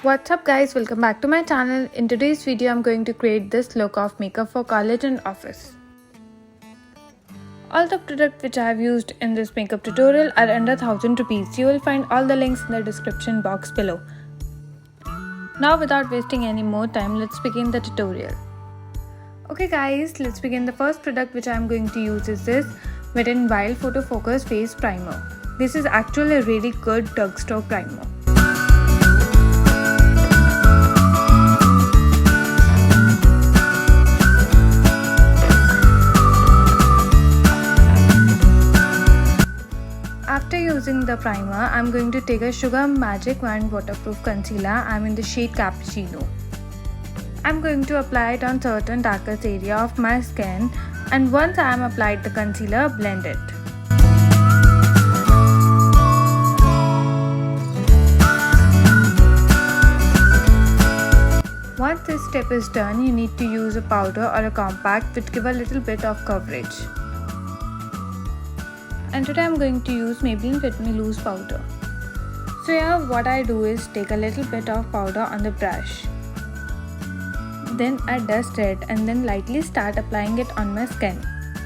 What's up guys, welcome back to my channel. In today's video I'm going to create this look of makeup for college and office. All the products which I have used in this makeup tutorial are under 1000 rupees. You will find all the links in the description box below. Now without wasting any more time, let's begin the tutorial. Okay guys, let's begin. The first product which I am going to use is this Wet n Wild Photo Focus Face Primer. This is actually a really good drugstore primer. After using the primer, I'm going to take a Sugar Magic Wand Waterproof Concealer. I'm in the shade Cappuccino. I'm going to apply it on certain darkest area of my skin, and once I am applied the concealer, blend it. Once this step is done, you need to use a powder or a compact which give a little bit of coverage. And today I'm going to use Maybelline Fit Me Loose powder. So here what I do is take a little bit of powder on the brush. Then I dust it and then lightly start applying it on my skin.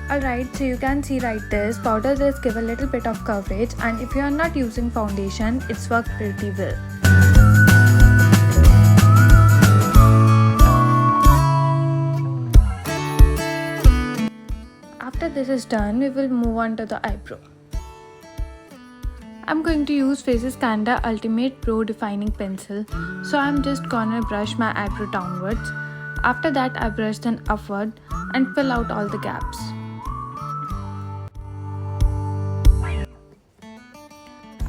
Alright, so you can see right, this powder does give a little bit of coverage, and if you are not using foundation, it's worked pretty well. After this is done, we will move on to the eyebrow. I'm going to use Faces Canada Ultimate Pro Defining Pencil. So I'm just gonna brush my eyebrow downwards. After that I brush then upward and fill out all the gaps.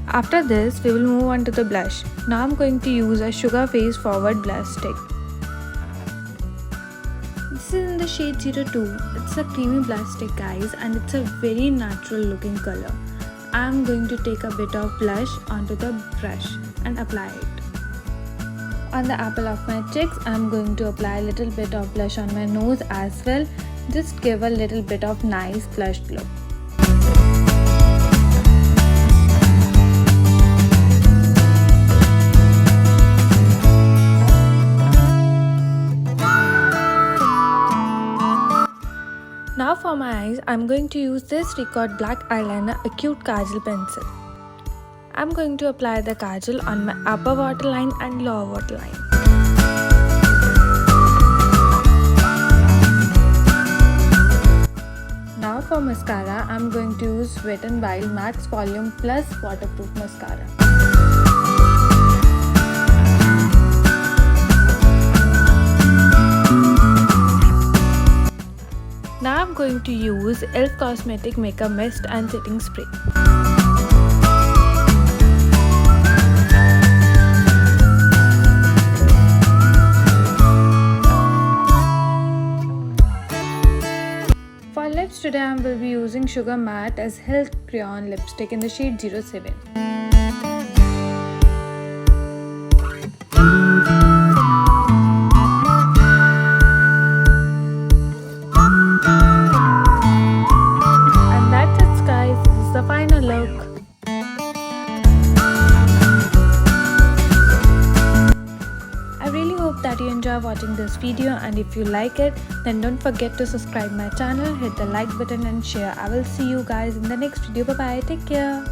After this we will move on to the blush. Now I'm going to use a Sugar Face Forward blush stick. This is in the shade 02. It's a creamy blush stick guys, and it's a very natural looking color. I am going to take a bit of blush onto the brush and apply it. On the apple of my cheeks, I am going to apply a little bit of blush on my nose as well. Just give a little bit of nice blush glow. Now for my eyes, I'm going to use this Record Black Eyeliner Acute Kajal Pencil. I'm going to apply the kajal on my upper waterline and lower waterline. Now for mascara, I'm going to use Wet n Wild Max Volume Plus Waterproof Mascara. Now I'm going to use e.l.f. Cosmetic Makeup Mist and Setting Spray. For lips, today I will be using Sugar Matte as Health Crayon Lipstick in the shade 07. The final look. I really hope that you enjoy watching this video, and if you like it, then don't forget to subscribe my channel, hit the like button and share. I will see you guys in the next video. Bye bye, take care.